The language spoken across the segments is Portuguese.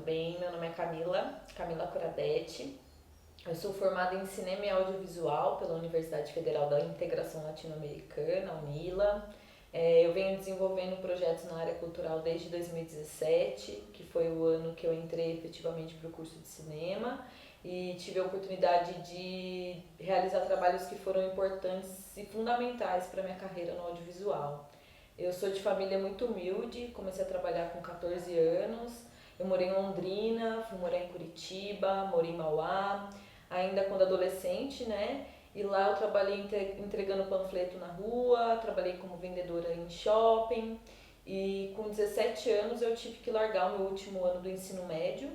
tudo bem? Meu nome é Camila Coradetti. Eu sou formada em Cinema e Audiovisual pela Universidade Federal da Integração Latino-Americana, UNILA. Eu venho desenvolvendo projetos na área cultural desde 2017, que foi o ano que eu entrei efetivamente para o curso de cinema e tive a oportunidade de realizar trabalhos que foram importantes e fundamentais para a minha carreira no audiovisual. Eu sou de família muito humilde, comecei a trabalhar com 14 anos. Eu morei em Londrina, fui morar em Curitiba, morei em Mauá, ainda quando adolescente, né? E lá eu trabalhei entregando panfleto na rua, trabalhei como vendedora em shopping. E com 17 anos eu tive que largar o meu último ano do ensino médio.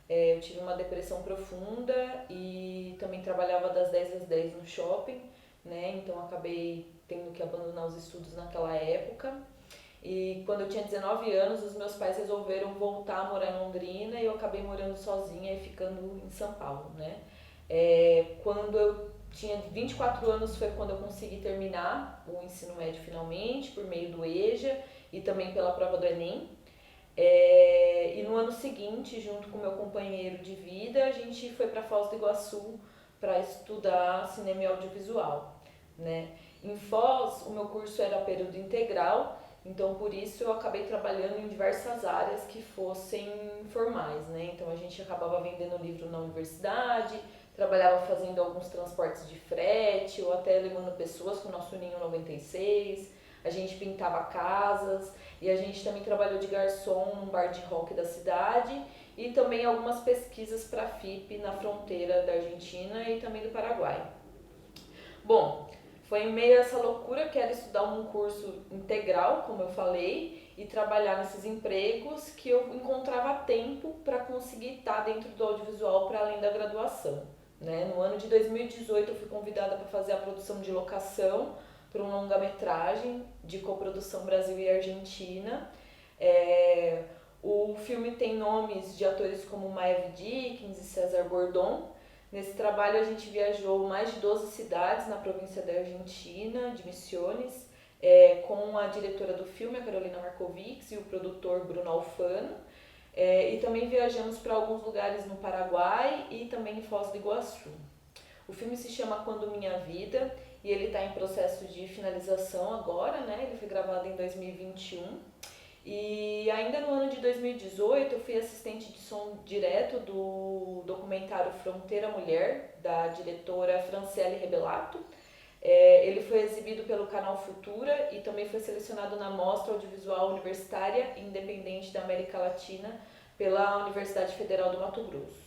Eu tive uma depressão profunda e também trabalhava das 10 às 10 no shopping, né? Então acabei tendo que abandonar os estudos naquela época. E quando eu tinha 19 anos, os meus pais resolveram voltar a morar em Londrina e eu acabei morando sozinha e ficando em São Paulo, né? Quando eu tinha 24 anos foi quando eu consegui terminar o ensino médio finalmente, por meio do EJA e também pela prova do Enem. E no ano seguinte, junto com meu companheiro de vida, a gente foi para Foz do Iguaçu para estudar cinema e audiovisual, né? Em Foz, o meu curso era período integral, então por isso eu acabei trabalhando em diversas áreas que fossem formais, né? Então a gente acabava vendendo livro na universidade, trabalhava fazendo alguns transportes de frete ou até levando pessoas com o nosso Ninho 96. A gente pintava casas e a gente também trabalhou de garçom num bar de rock da cidade e também algumas pesquisas para a FIP na fronteira da Argentina e também do Paraguai. Bom, foi em meio a essa loucura que era estudar um curso integral, como eu falei, e trabalhar nesses empregos que eu encontrava tempo para conseguir estar dentro do audiovisual para além da graduação, né? No ano de 2018 eu fui convidada para fazer a produção de locação para um longa-metragem de coprodução Brasil e Argentina. O filme tem nomes de atores como Maeve Dickens e César Bordon. Nesse trabalho a gente viajou mais de 12 cidades na província da Argentina, de Misiones, com a diretora do filme, a Carolina Markovics, e o produtor Bruno Alfano. E também viajamos para alguns lugares no Paraguai e também em Foz do Iguaçu. O filme se chama Quando Minha Vida e ele está em processo de finalização agora, né? Ele foi gravado em 2021. E ainda no ano de 2018 eu fui assistente de som direto do documentário Fronteira Mulher, da diretora Franciele Rebelato. Ele foi exibido pelo canal Futura e também foi selecionado na Mostra Audiovisual Universitária Independente da América Latina pela Universidade Federal do Mato Grosso.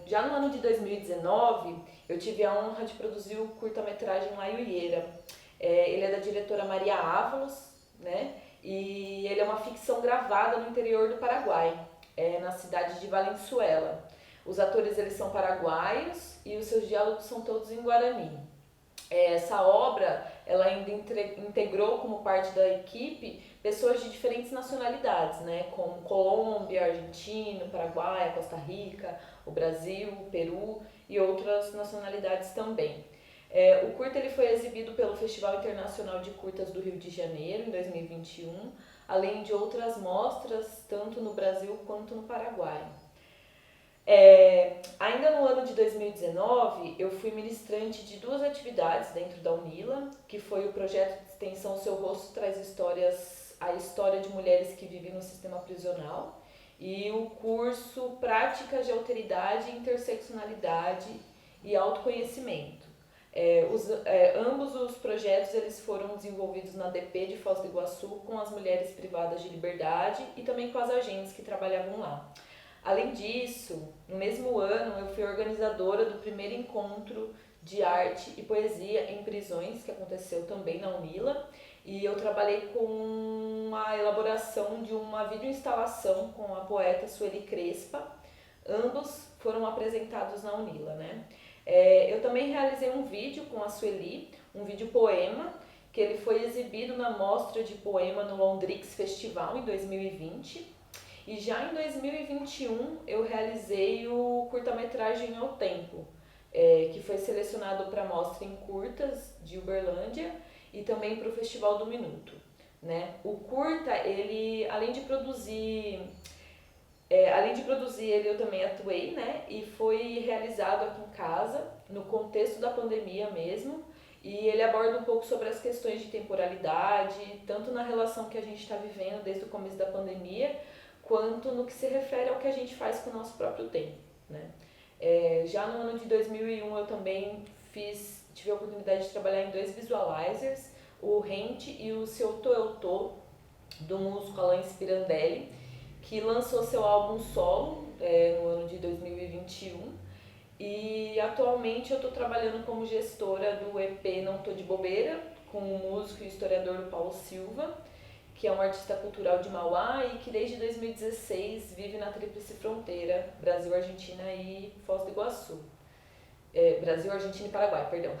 Já no ano de 2019, eu tive a honra de produzir o curta-metragem La Iuieira. Ele é da diretora Maria Ávalos, né? E ele é uma ficção gravada no interior do Paraguai, na cidade de Valenzuela. Os atores eles são paraguaios e os seus diálogos são todos em Guarani. Essa obra ela ainda integrou como parte da equipe pessoas de diferentes nacionalidades, né, como Colômbia, Argentina, Paraguai, Costa Rica, o Brasil, o Peru e outras nacionalidades também. O curta ele foi exibido pelo Festival Internacional de Curtas do Rio de Janeiro em 2021, além de outras mostras tanto no Brasil quanto no Paraguai. Ainda no ano de 2019, eu fui ministrante de duas atividades dentro da UNILA, que foi o projeto de extensão Seu Rosto Traz Histórias, a história de mulheres que vivem no sistema prisional, e o curso Práticas de Alteridade, Interseccionalidade e Autoconhecimento. Ambos os projetos eles foram desenvolvidos na DP de Foz do Iguaçu com as mulheres privadas de liberdade e também com as agentes que trabalhavam lá. Além disso, no mesmo ano eu fui organizadora do primeiro encontro de arte e poesia em prisões, que aconteceu também na UNILA, e eu trabalhei com a elaboração de uma videoinstalação com a poeta Sueli Crespa. Ambos foram apresentados na UNILA, né? Eu também realizei um vídeo com a Sueli, um vídeo poema, que ele foi exibido na mostra de poema no Londrix Festival em 2020. E já em 2021 eu realizei o curta-metragem Ao Tempo, que foi selecionado para a mostra em curtas de Uberlândia e também para o Festival do Minuto, né? O curta, ele além de produzir Além de produzir ele, eu também atuei, né? E foi realizado aqui em casa, no contexto da pandemia mesmo. E ele aborda um pouco sobre as questões de temporalidade, tanto na relação que a gente está vivendo desde o começo da pandemia, quanto no que se refere ao que a gente faz com o nosso próprio tempo, né? Já no ano de 2001 eu também tive a oportunidade de trabalhar em dois visualizers, o Rente e o Seu Tô Eu Tô, do músico Alain Spirandelli, que lançou seu álbum solo no ano de 2021. E atualmente eu estou trabalhando como gestora do EP Não Tô de Bobeira, com o músico e historiador Paulo Silva, que é um artista cultural de Mauá e que desde 2016 vive na Tríplice Fronteira, Brasil, Argentina e Foz do Iguaçu. Brasil, Argentina e Paraguai, perdão.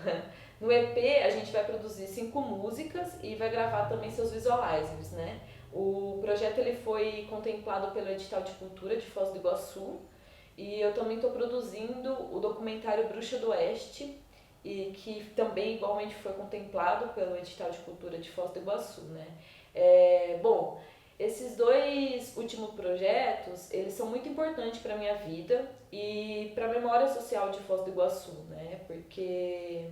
No EP a gente vai produzir 5 músicas e vai gravar também seus visualizers, né? O projeto ele foi contemplado pelo Edital de Cultura de Foz do Iguaçu e eu também estou produzindo o documentário Bruxa do Oeste, e que também igualmente foi contemplado pelo Edital de Cultura de Foz do Iguaçu, né? Bom, esses dois últimos projetos, eles são muito importantes para a minha vida e para a memória social de Foz do Iguaçu, né? Porque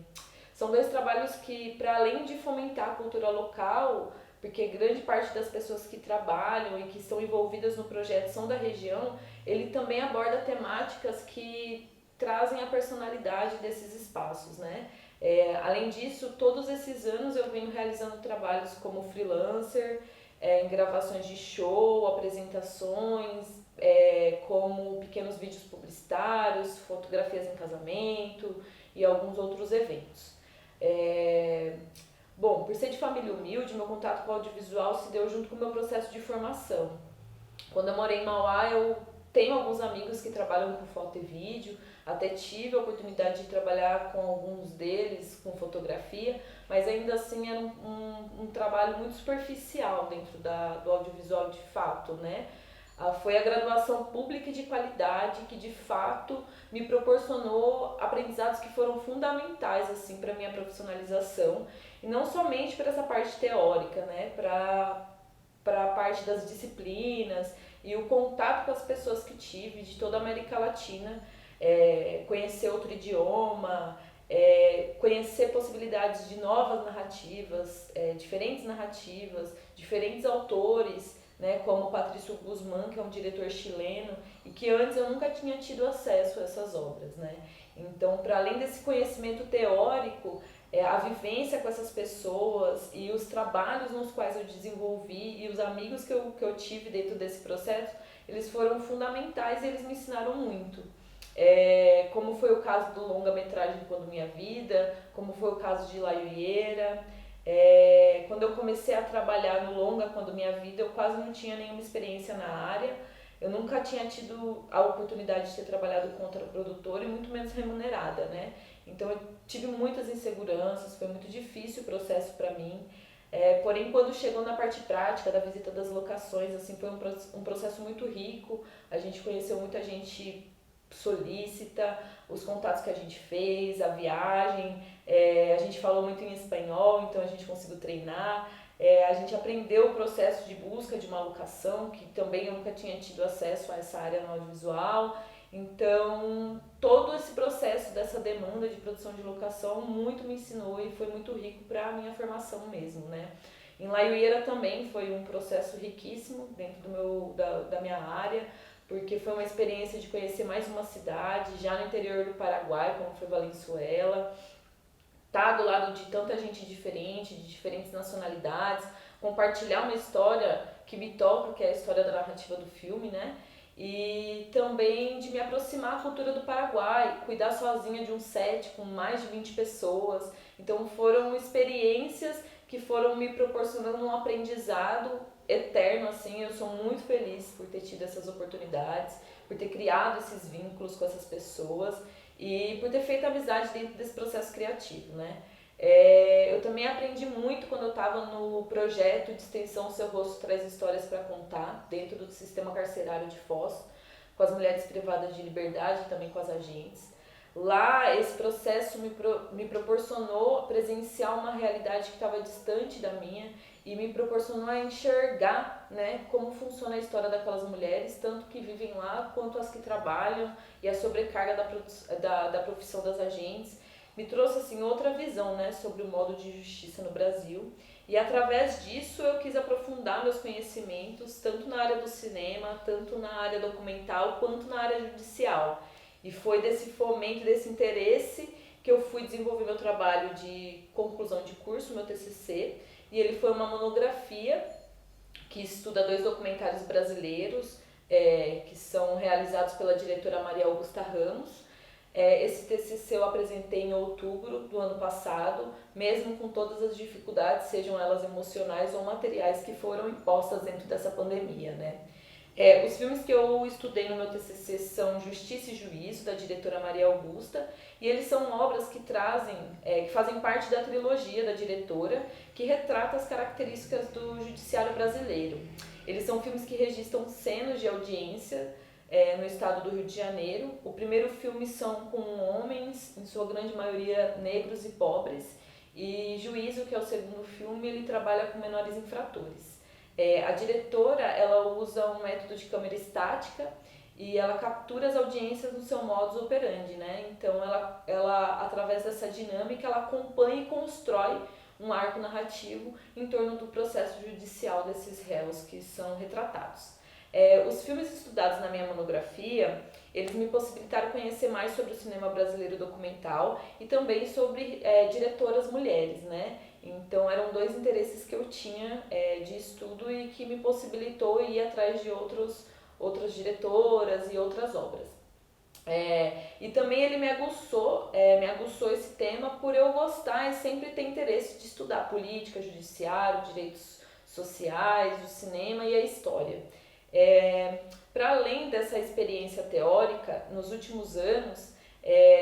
são dois trabalhos que, para além de fomentar a cultura local, porque grande parte das pessoas que trabalham e que estão envolvidas no projeto são da região, ele também aborda temáticas que trazem a personalidade desses espaços, né? Além disso, todos esses anos eu venho realizando trabalhos como freelancer, em gravações de show, apresentações, como pequenos vídeos publicitários, fotografias em casamento e alguns outros eventos. Bom, por ser de família humilde, meu contato com o audiovisual se deu junto com o meu processo de formação. Quando eu morei em Mauá, eu tenho alguns amigos que trabalham com foto e vídeo, até tive a oportunidade de trabalhar com alguns deles com fotografia, mas ainda assim era um trabalho muito superficial dentro do audiovisual de fato, né? Foi a graduação pública e de qualidade que de fato me proporcionou aprendizados que foram fundamentais assim para minha profissionalização, e não somente para essa parte teórica, né, para a parte das disciplinas e o contato com as pessoas que tive de toda a América Latina, conhecer outro idioma, conhecer possibilidades de novas narrativas, diferentes autores, né, como Patrício Guzmán, que é um diretor chileno, e que antes eu nunca tinha tido acesso a essas obras, né? Então, para além desse conhecimento teórico, a vivência com essas pessoas e os trabalhos nos quais eu desenvolvi e os amigos que eu tive dentro desse processo, eles foram fundamentais e eles me ensinaram muito. Como foi o caso do longa-metragem Quando Minha Vida, como foi o caso de Laiuieira. Quando eu comecei a trabalhar no longa Quando Minha Vida, eu quase não tinha nenhuma experiência na área. Eu nunca tinha tido a oportunidade de ter trabalhado contra produtor e muito menos remunerada, né? Então eu tive muitas inseguranças, foi muito difícil o processo para mim. Porém, quando chegou na parte prática da visita das locações, assim, foi um processo muito rico. A gente conheceu muita gente solícita, os contatos que a gente fez, a viagem, a gente falou muito em espanhol, então a gente conseguiu treinar. A gente aprendeu o processo de busca de uma locação, que também eu nunca tinha tido acesso a essa área no audiovisual. Então, todo esse processo dessa demanda de produção de locação muito me ensinou e foi muito rico para a minha formação mesmo, né? Em Laiuieira também foi um processo riquíssimo dentro da minha área, porque foi uma experiência de conhecer mais uma cidade, já no interior do Paraguai, como foi Valenzuela, tá do lado de tanta gente diferente, de diferentes nacionalidades, compartilhar uma história que me toca, que é a história da narrativa do filme, né? E também de me aproximar da cultura do Paraguai, cuidar sozinha de um set com mais de 20 pessoas. Então foram experiências que foram me proporcionando um aprendizado eterno, assim. Eu sou muito feliz por ter tido essas oportunidades, por ter criado esses vínculos com essas pessoas e por ter feito amizade dentro desse processo criativo, né? Eu também aprendi muito quando eu estava no projeto de extensão Seu Rosto Traz Histórias para Contar, dentro do sistema carcerário de Foz, com as mulheres privadas de liberdade e também com as agentes. Lá, esse processo me proporcionou presenciar uma realidade que estava distante da minha e me proporcionou a enxergar, né, como funciona a história daquelas mulheres, tanto que vivem lá quanto as que trabalham, e a sobrecarga da profissão das agentes. Me trouxe assim outra visão, né, sobre o modo de justiça no Brasil. E através disso eu quis aprofundar meus conhecimentos, tanto na área do cinema, tanto na área documental, quanto na área judicial. E foi desse fomento, desse interesse, que eu fui desenvolver meu trabalho de conclusão de curso, meu TCC, e ele foi uma monografia que estuda 2 documentários brasileiros, que são realizados pela diretora Maria Augusta Ramos. Esse TCC eu apresentei em outubro do ano passado, mesmo com todas as dificuldades, sejam elas emocionais ou materiais, que foram impostas dentro dessa pandemia, né? Os filmes que eu estudei no meu TCC são Justiça e Juízo, da diretora Maria Augusta, e eles são obras que que fazem parte da trilogia da diretora, que retrata as características do judiciário brasileiro. Eles são filmes que registram cenas de audiência no estado do Rio de Janeiro. O primeiro filme são com homens, em sua grande maioria negros e pobres, e Juízo, que é o segundo filme, ele trabalha com menores infratores. A diretora, ela usa um método de câmera estática e ela captura as audiências no seu modus operandi, né? Então, ela através dessa dinâmica, ela acompanha e constrói um arco narrativo em torno do processo judicial desses réus que são retratados. Os filmes estudados na minha monografia, eles me possibilitaram conhecer mais sobre o cinema brasileiro documental e também sobre diretoras mulheres, né? Então eram 2 interesses que eu tinha de estudo e que me possibilitou ir atrás de outras diretoras e outras obras. E também ele me aguçou esse tema por eu gostar e sempre ter interesse de estudar política, judiciário, direitos sociais, o cinema e a história. Para além dessa experiência teórica, nos últimos anos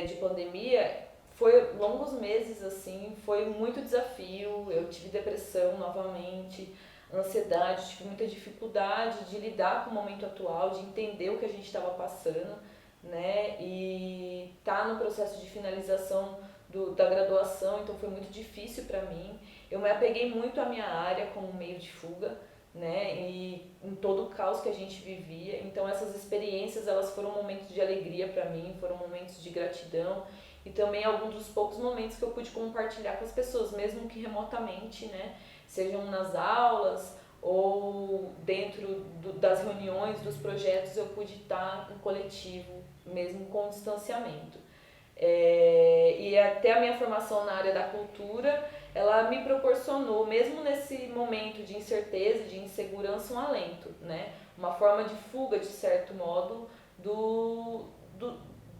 de pandemia, foi longos meses assim, foi muito desafio, eu tive depressão novamente, ansiedade, tive muita dificuldade de lidar com o momento atual, de entender o que a gente estava passando, né, e tá no processo de finalização da graduação, então foi muito difícil para mim. Eu me apeguei muito à minha área como meio de fuga, né, e em todo o caos que a gente vivia. Então essas experiências, elas foram momentos de alegria para mim, foram momentos de gratidão e também alguns dos poucos momentos que eu pude compartilhar com as pessoas, mesmo que remotamente, né, sejam nas aulas ou dentro das reuniões, dos projetos, eu pude estar em coletivo, mesmo com distanciamento. E até a minha formação na área da cultura, ela me proporcionou, mesmo nesse momento de incerteza, de insegurança, um alento, né? Uma forma de fuga, de certo modo,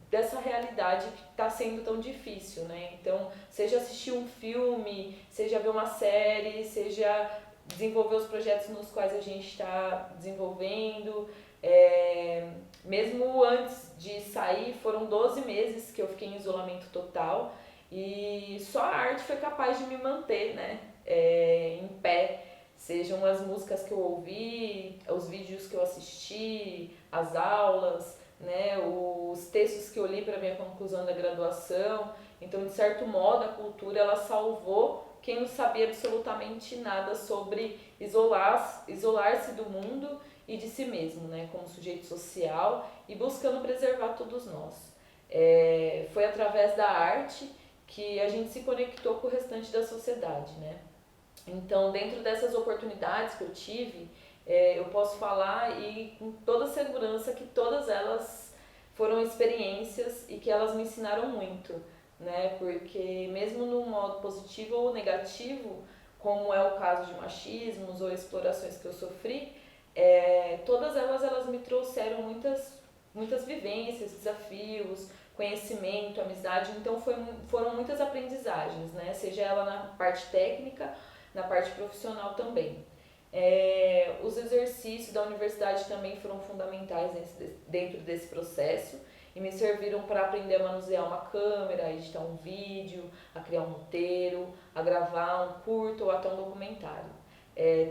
dessa realidade que está sendo tão difícil, né? Então, seja assistir um filme, seja ver uma série, seja desenvolver os projetos nos quais a gente está desenvolvendo. Mesmo antes de sair, foram 12 meses que eu fiquei em isolamento total e só a arte foi capaz de me manter, né, em pé. Sejam as músicas que eu ouvi, os vídeos que eu assisti, as aulas, né, os textos que eu li para minha conclusão da graduação. Então, de certo modo, a cultura, ela salvou quem não sabia absolutamente nada sobre isolar-se do mundo e de si mesmo, né, como sujeito social e buscando preservar todos nós. Foi através da arte que a gente se conectou com o restante da sociedade, né? Então, dentro dessas oportunidades que eu tive, eu posso falar e com toda segurança que todas elas foram experiências e que elas me ensinaram muito, né? Porque mesmo no modo positivo ou negativo, como é o caso de machismos ou explorações que eu sofri, todas elas me trouxeram muitas vivências, desafios, conhecimento, amizade. Então foram muitas aprendizagens, né? Seja ela na parte técnica, na parte profissional também. Os exercícios da universidade também foram fundamentais dentro desse processo e me serviram para aprender a manusear uma câmera, a editar um vídeo, a criar um roteiro, a gravar um curto ou até um documentário.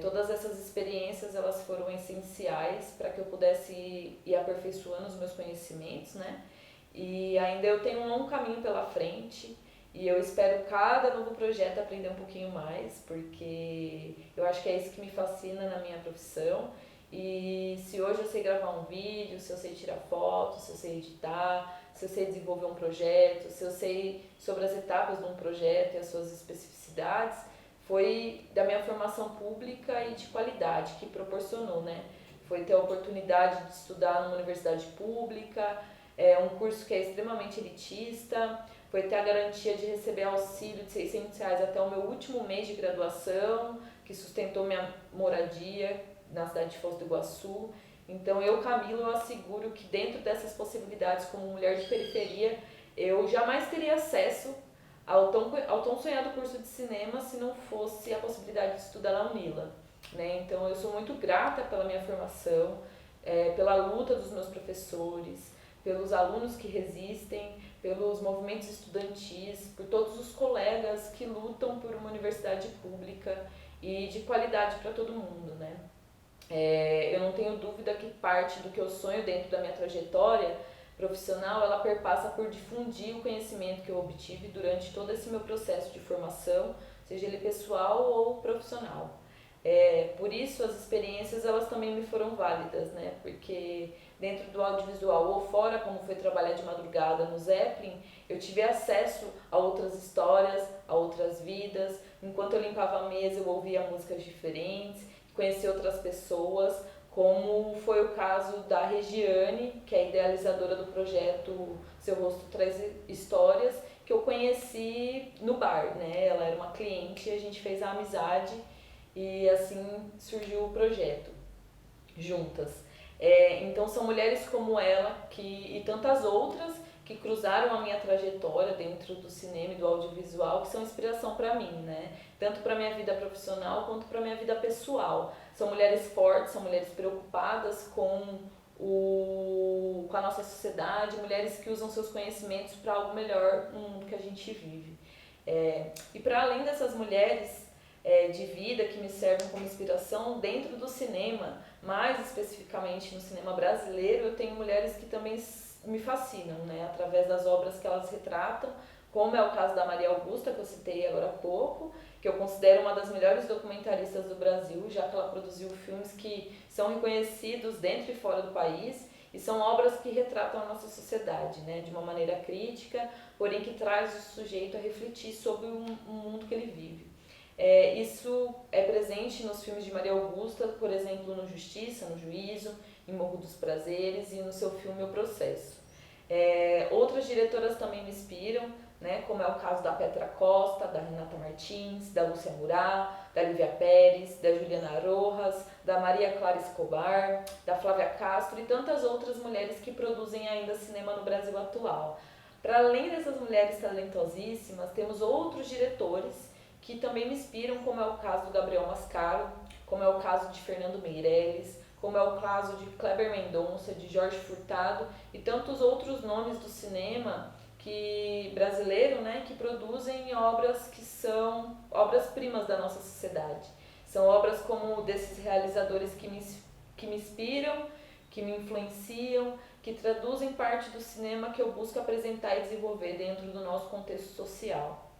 Todas essas experiências, elas foram essenciais para que eu pudesse ir aperfeiçoando os meus conhecimentos, né? E ainda eu tenho um longo caminho pela frente e eu espero cada novo projeto aprender um pouquinho mais, porque eu acho que é isso que me fascina na minha profissão. E se hoje eu sei gravar um vídeo, se eu sei tirar fotos, se eu sei editar, se eu sei desenvolver um projeto, se eu sei sobre as etapas de um projeto e as suas especificidades, foi da minha formação pública e de qualidade que proporcionou, né? Foi ter a oportunidade de estudar numa universidade pública, um curso que é extremamente elitista, foi ter a garantia de receber auxílio de R$ 600 até o meu último mês de graduação, que sustentou minha moradia na cidade de Foz do Iguaçu. Então eu, Camila, eu asseguro que dentro dessas possibilidades como mulher de periferia, eu jamais teria acesso ao tão sonhado curso de cinema se não fosse a possibilidade de estudar na UNILA, né? Então eu sou muito grata pela minha formação, pela luta dos meus professores, pelos alunos que resistem, pelos movimentos estudantis, por todos os colegas que lutam por uma universidade pública e de qualidade para todo mundo, né? Eu não tenho dúvida que parte do que eu sonho dentro da minha trajetória profissional, ela perpassa por difundir o conhecimento que eu obtive durante todo esse meu processo de formação, seja ele pessoal ou profissional. Por isso as experiências elas também me foram válidas, né? Porque dentro do audiovisual ou fora, como foi trabalhar de madrugada no Zeppelin, eu tive acesso a outras histórias, a outras vidas. Enquanto eu limpava a mesa, eu ouvia músicas diferentes, conheci outras pessoas, como foi o caso da Regiane, que é a idealizadora do projeto Seu Rosto Traz Histórias, que eu conheci no bar, né? Ela era uma cliente e a gente fez a amizade e assim surgiu o projeto, juntas. Então são mulheres como ela e tantas outras que cruzaram a minha trajetória dentro do cinema e do audiovisual que são inspiração para mim, né? Tanto para minha vida profissional quanto para minha vida pessoal. São mulheres fortes, são mulheres preocupadas com a nossa sociedade, mulheres que usam seus conhecimentos para algo melhor no mundo que a gente vive. E para além dessas mulheres de vida que me servem como inspiração dentro do cinema, mais especificamente no cinema brasileiro, eu tenho mulheres que também me fascinam, né? Através das obras que elas retratam, como é o caso da Maria Augusta, que eu citei agora há pouco, que eu considero uma das melhores documentaristas do Brasil, já que ela produziu filmes que são reconhecidos dentro e fora do país, e são obras que retratam a nossa sociedade, né? De uma maneira crítica, porém que traz o sujeito a refletir sobre o mundo que ele vive. Isso é presente nos filmes de Maria Augusta, por exemplo, no Justiça, no Juízo, em Morro dos Prazeres e no seu filme O Processo. Outras diretoras também me inspiram, né, como é o caso da Petra Costa, da Renata Martins, da Lúcia Murá, da Lívia Pérez, da Juliana Rojas, da Maria Clara Escobar, da Flávia Castro e tantas outras mulheres que produzem ainda cinema no Brasil atual. Para além dessas mulheres talentosíssimas, temos outros diretores que também me inspiram, como é o caso do Gabriel Mascaro, como é o caso de Fernando Meirelles, como é o caso de Kleber Mendonça, de Jorge Furtado e tantos outros nomes do cinema brasileiro, né, que produzem obras que são obras-primas da nossa sociedade. São obras como desses realizadores que me inspiram, que me influenciam, que traduzem parte do cinema que eu busco apresentar e desenvolver dentro do nosso contexto social.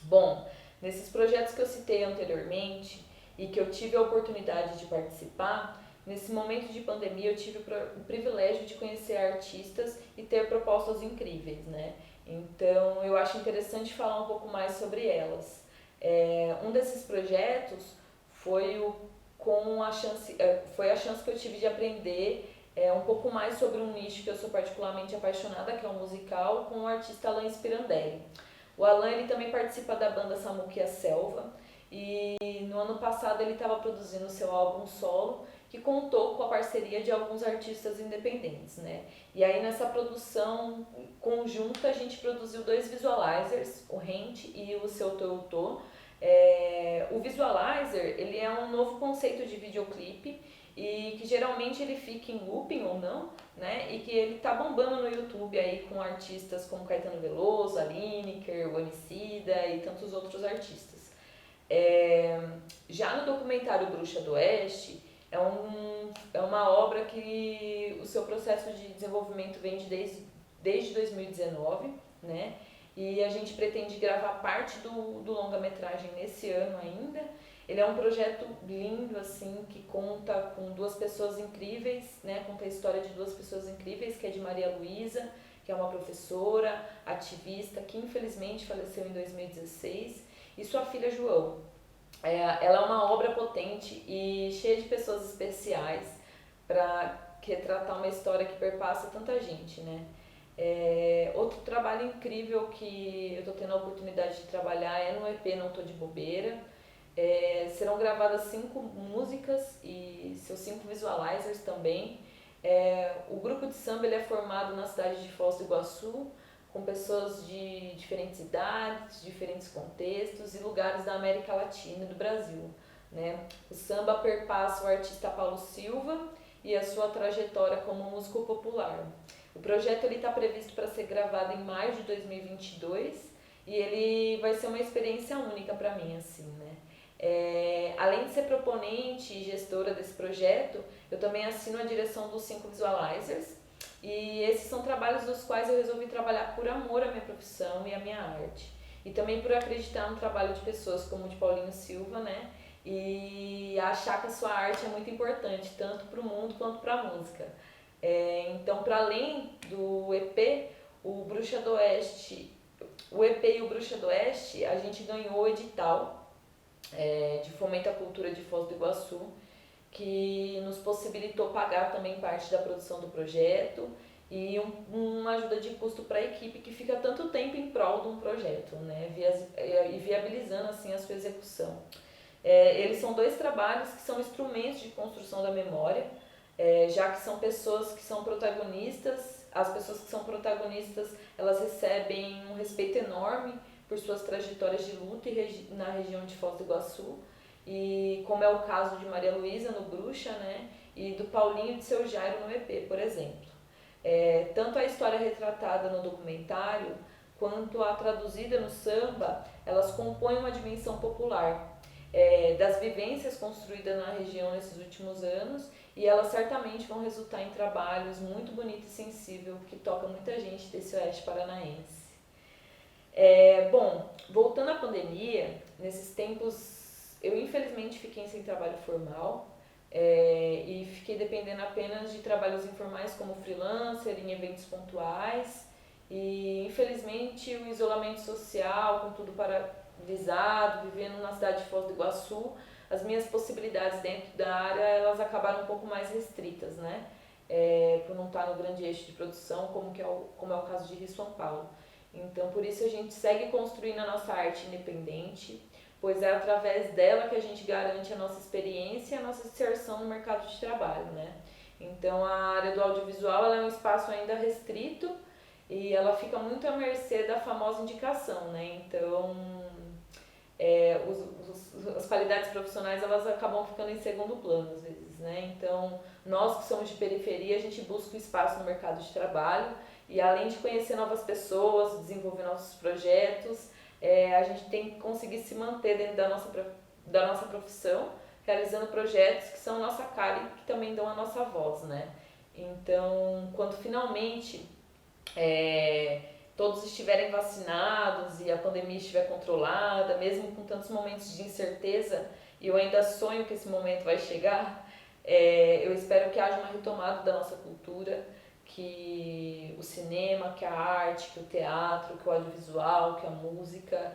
Bom, nesses projetos que eu citei anteriormente e que eu tive a oportunidade de participar, nesse momento de pandemia eu tive o privilégio de conhecer artistas e ter propostas incríveis, né? Então eu acho interessante falar um pouco mais sobre elas. Um desses projetos foi foi a chance que eu tive de aprender um pouco mais sobre um nicho que eu sou particularmente apaixonada, que é o musical, com o artista Alain Spirandelli. O Alan ele também participa da banda Samuque a Selva e no ano passado ele estava produzindo seu álbum solo, que contou com a parceria de alguns artistas independentes, né? E aí nessa produção conjunta a gente produziu 2 visualizers, o Rent e o Seu Teutô. O visualizer ele é um novo conceito de videoclipe e que geralmente ele fica em looping ou não, né? E que ele tá bombando no YouTube aí com artistas como Caetano Veloso, a Lineker, o Emicida e tantos outros artistas. Já no documentário Bruxa do Oeste, é uma obra que o seu processo de desenvolvimento vem desde 2019, né? e a gente pretende gravar parte do longa-metragem nesse ano ainda. Ele é um projeto lindo, assim, que conta com duas pessoas incríveis, né? Conta a história de duas pessoas incríveis, que é de Maria Luísa, que é uma professora, ativista, que infelizmente faleceu em 2016, e sua filha João. Ela é uma obra potente e cheia de pessoas especiais para retratar uma história que perpassa tanta gente, né? Outro trabalho incrível que eu estou tendo a oportunidade de trabalhar é no EP Não Tô de Bobeira. Serão gravadas 5 músicas e seus 5 visualizers também. O grupo de samba ele é formado na cidade de Foz do Iguaçu, com pessoas de diferentes idades, diferentes contextos e lugares da América Latina e do Brasil, né? O samba perpassa o artista Paulo Silva e a sua trajetória como músico popular. O projeto está previsto para ser gravado em maio de 2022 e ele vai ser uma experiência única para mim, assim, né? Além de ser proponente e gestora desse projeto, eu também assino a direção dos 5 visualizers, e esses são trabalhos dos quais eu resolvi trabalhar por amor à minha profissão e à minha arte. E também por acreditar no trabalho de pessoas como o de Paulinho Silva, né? E achar que a sua arte é muito importante, tanto para o mundo quanto para a música. Então, para além do EP, o EP e o Bruxa do Oeste, a gente ganhou o edital de Fomento à Cultura de Foz do Iguaçu, que nos possibilitou pagar também parte da produção do projeto e uma ajuda de custo para a equipe que fica tanto tempo em prol de um projeto, né, e viabilizando assim a sua execução. Eles são 2 trabalhos que são instrumentos de construção da memória, já que são pessoas que são protagonistas. As pessoas que são protagonistas, elas recebem um respeito enorme por suas trajetórias de luta na região de Foz do Iguaçu, e como é o caso de Maria Luísa no Bruxa, né, e do Paulinho de Seu Jairo no EP, por exemplo. Tanto a história retratada no documentário quanto a traduzida no samba, elas compõem uma dimensão popular das vivências construídas na região nesses últimos anos, e elas certamente vão resultar em trabalhos muito bonitos e sensíveis que tocam muita gente desse oeste paranaense. Bom, voltando à pandemia, nesses tempos eu infelizmente fiquei sem trabalho formal e fiquei dependendo apenas de trabalhos informais como freelancer, em eventos pontuais, e infelizmente o isolamento social, com tudo paralisado, vivendo na cidade de Foz do Iguaçu, as minhas possibilidades dentro da área elas acabaram um pouco mais restritas, né? Por não estar no grande eixo de produção, como é o caso de Rio São Paulo. Então, por isso a gente segue construindo a nossa arte independente, pois é através dela que a gente garante a nossa experiência e a nossa inserção no mercado de trabalho, né? Então, a área do audiovisual ela é um espaço ainda restrito e ela fica muito à mercê da famosa indicação, né? Então, as qualidades profissionais elas acabam ficando em segundo plano às vezes, né? Então, nós que somos de periferia, a gente busca um espaço no mercado de trabalho e além de conhecer novas pessoas, desenvolver nossos projetos, a gente tem que conseguir se manter dentro da nossa profissão, realizando projetos que são nossa cara e que também dão a nossa voz, né? Então, quando finalmente todos estiverem vacinados e a pandemia estiver controlada, mesmo com tantos momentos de incerteza, e eu ainda sonho que esse momento vai chegar, eu espero que haja uma retomada da nossa cultura, que o cinema, que a arte, que o teatro, que o audiovisual, que a música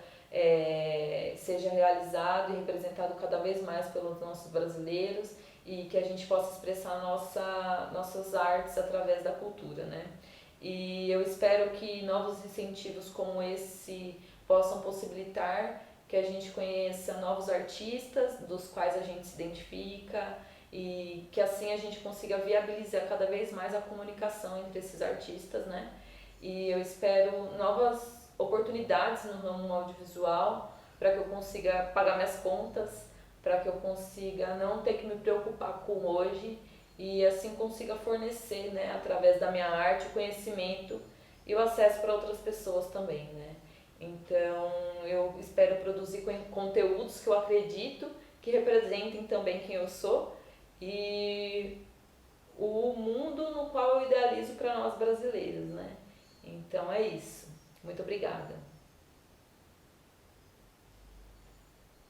seja realizado e representado cada vez mais pelos nossos brasileiros e que a gente possa expressar nossas artes através da cultura, né? E eu espero que novos incentivos como esse possam possibilitar que a gente conheça novos artistas dos quais a gente se identifica e que assim a gente consiga viabilizar cada vez mais a comunicação entre esses artistas, né? E eu espero novas oportunidades no ramo audiovisual para que eu consiga pagar minhas contas, para que eu consiga não ter que me preocupar com hoje e assim consiga fornecer, né, através da minha arte, o conhecimento e o acesso para outras pessoas também, né? Então, eu espero produzir conteúdos que eu acredito que representem também quem eu sou e o mundo no qual eu idealizo para nós brasileiros, né? Então é isso. Muito obrigada.